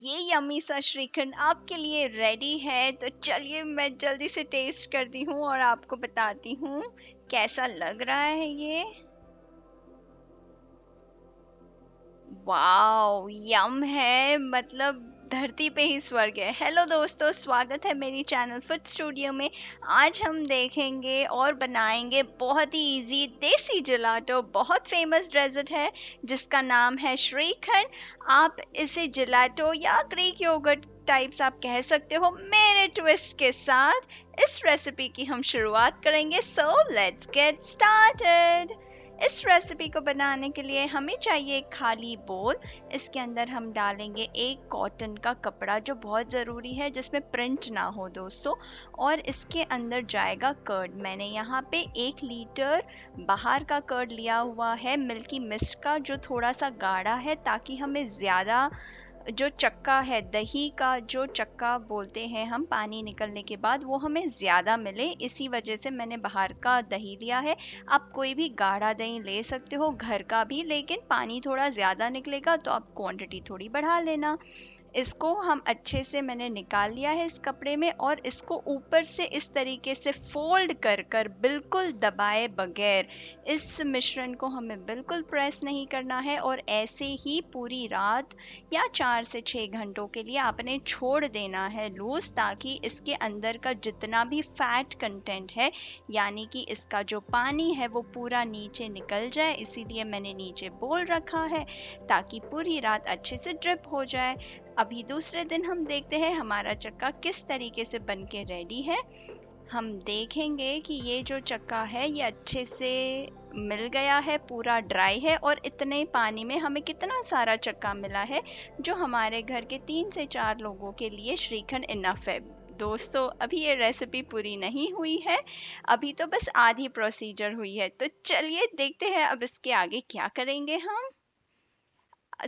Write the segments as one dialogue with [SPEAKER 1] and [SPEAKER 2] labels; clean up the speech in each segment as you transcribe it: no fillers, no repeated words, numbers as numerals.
[SPEAKER 1] ये यम्मी सा श्रीखंड आपके लिए रेडी है। तो चलिए मैं जल्दी से टेस्ट करती हूँ और आपको बताती हूँ कैसा लग रहा है ये। वाओ, यम है, मतलब धरती पे ही स्वर्ग है। हेलो दोस्तों, स्वागत है मेरी चैनल फूड स्टूडियो में। आज हम देखेंगे और बनाएंगे बहुत ही इजी देसी जलाटो। बहुत फेमस डेजर्ट है जिसका नाम है श्रीखंड। आप इसे जलाटो या ग्रीक योगर्ट टाइप्स आप कह सकते हो, मेरे ट्विस्ट के साथ। इस रेसिपी की हम शुरुआत करेंगे, सो लेट्स गेट स्टार्टेड। इस रेसिपी को बनाने के लिए हमें चाहिए एक खाली बोल। इसके अंदर हम डालेंगे एक कॉटन का कपड़ा, जो बहुत ज़रूरी है, जिसमें प्रिंट ना हो दोस्तों। और इसके अंदर जाएगा कर्ड। मैंने यहाँ पे 1 लीटर बाहर का कर्ड लिया हुआ है, मिल्की मिस्ट का, जो थोड़ा सा गाढ़ा है, ताकि हमें ज़्यादा जो चक्का है, दही का जो चक्का बोलते हैं हम पानी निकलने के बाद, वो हमें ज़्यादा मिले। इसी वजह से मैंने बाहर का दही लिया है। आप कोई भी गाढ़ा दही ले सकते हो, घर का भी, लेकिन पानी थोड़ा ज़्यादा निकलेगा तो आप क्वांटिटी थोड़ी बढ़ा लेना। इसको हम अच्छे से मैंने निकाल लिया है इस कपड़े में, और इसको ऊपर से इस तरीके से फोल्ड कर कर बिल्कुल दबाए बगैर, इस मिश्रण को हमें बिल्कुल प्रेस नहीं करना है। और ऐसे ही पूरी रात या 4 से 6 घंटों के लिए आपने छोड़ देना है लूज, ताकि इसके अंदर का जितना भी फैट कंटेंट है, यानी कि इसका जो पानी है, वो पूरा नीचे निकल जाए। इसीलिए मैंने नीचे बोल रखा है, ताकि पूरी रात अच्छे से ड्रिप हो जाए। अभी दूसरे दिन हम देखते हैं हमारा चक्का किस तरीके से बन के रेडी है। हम देखेंगे कि ये जो चक्का है ये अच्छे से मिल गया है, पूरा ड्राई है, और इतने पानी में हमें कितना सारा चक्का मिला है, जो हमारे घर के 3 से 4 लोगों के लिए श्रीखंड इनफ है। दोस्तों, अभी ये रेसिपी पूरी नहीं हुई है, अभी तो बस आधी प्रोसीजर हुई है। तो चलिए देखते हैं अब इसके आगे क्या करेंगे हम।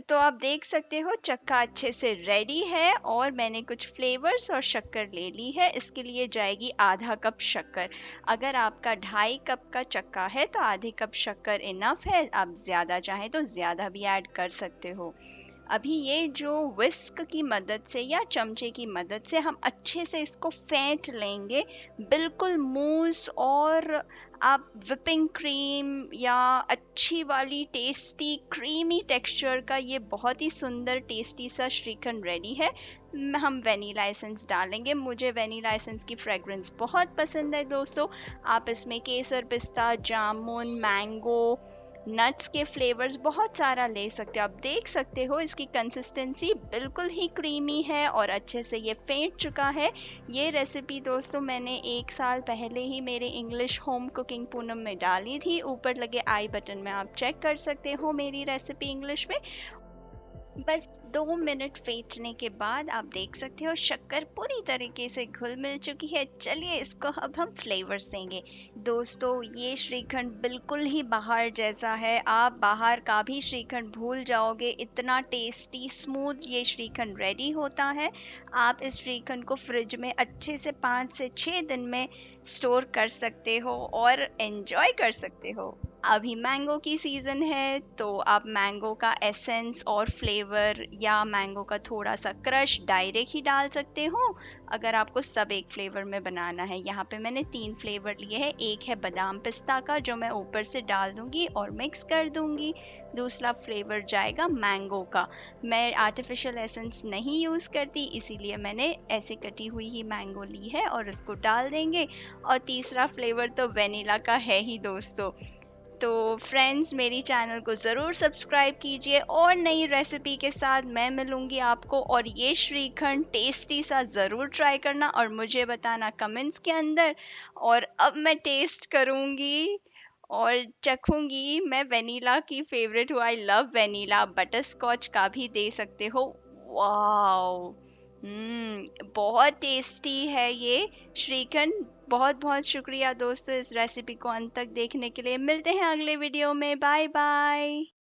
[SPEAKER 1] तो आप देख सकते हो चक्का अच्छे से रेडी है, और मैंने कुछ फ्लेवर्स और शक्कर ले ली है। इसके लिए जाएगी आधा कप शक्कर। अगर आपका 2.5 कप का चक्का है तो आधे कप शक्कर इनफ है। आप ज़्यादा चाहें तो ज़्यादा भी ऐड कर सकते हो। अभी ये जो विस्क की मदद से या चमचे की मदद से हम अच्छे से इसको फेंट लेंगे, बिल्कुल मूस। और आप विपिंग क्रीम या अच्छी वाली टेस्टी क्रीमी टेक्सचर का ये बहुत ही सुंदर टेस्टी सा श्रीखंड रेडी है। हम वेनिला एसेंस डालेंगे। मुझे वेनिला एसेंस की फ्रेग्रेंस बहुत पसंद है दोस्तों। आप इसमें केसर, पिस्ता, जामुन, मैंगो, नट्स के फ्लेवर्स बहुत सारा ले सकते हो। आप देख सकते हो इसकी कंसिस्टेंसी बिल्कुल ही क्रीमी है और अच्छे से ये फेंट चुका है। ये रेसिपी दोस्तों मैंने 1 साल पहले ही मेरे इंग्लिश होम कुकिंग पूनम में डाली थी। ऊपर लगे आई बटन में आप चेक कर सकते हो मेरी रेसिपी इंग्लिश में। बस 2 मिनट फेंटने के बाद आप देख सकते हो शक्कर पूरी तरीके से घुल मिल चुकी है। चलिए इसको अब हम फ्लेवर्स देंगे। दोस्तों, ये श्रीखंड बिल्कुल ही बाहर जैसा है। आप बाहर का भी श्रीखंड भूल जाओगे, इतना टेस्टी स्मूथ ये श्रीखंड रेडी होता है। आप इस श्रीखंड को फ्रिज में अच्छे से 5 से 6 दिन में स्टोर कर सकते हो और एंजॉय कर सकते हो। अभी मैंगो की सीज़न है, तो आप मैंगो का एसेंस और फ्लेवर या मैंगो का थोड़ा सा क्रश डायरेक्ट ही डाल सकते हो, अगर आपको सब एक फ्लेवर में बनाना है। यहाँ पे मैंने 3 फ्लेवर लिए हैं। एक है बादाम पिस्ता का, जो मैं ऊपर से डाल दूंगी और मिक्स कर दूंगी। दूसरा फ्लेवर जाएगा मैंगो का। मैं आर्टिफिशियल एसेंस नहीं यूज़ करती, इसीलिए मैंने ऐसे कटी हुई ही मैंगो ली है और इसको डाल देंगे। और तीसरा फ्लेवर तो वेनिला का है ही दोस्तों। तो फ्रेंड्स, मेरी चैनल को ज़रूर सब्सक्राइब कीजिए, और नई रेसिपी के साथ मैं मिलूँगी आपको। और ये श्रीखंड टेस्टी सा ज़रूर ट्राई करना और मुझे बताना कमेंट्स के अंदर। और अब मैं टेस्ट करूँगी और चखूँगी। मैं वेनिला की फेवरेट हूँ, I love vanilla. Butterscotch का भी दे सकते हो। वाओ, बहुत टेस्टी है ये श्रीखंड। बहुत बहुत शुक्रिया दोस्तों इस रेसिपी को अंत तक देखने के लिए। मिलते हैं अगले वीडियो में। Bye bye.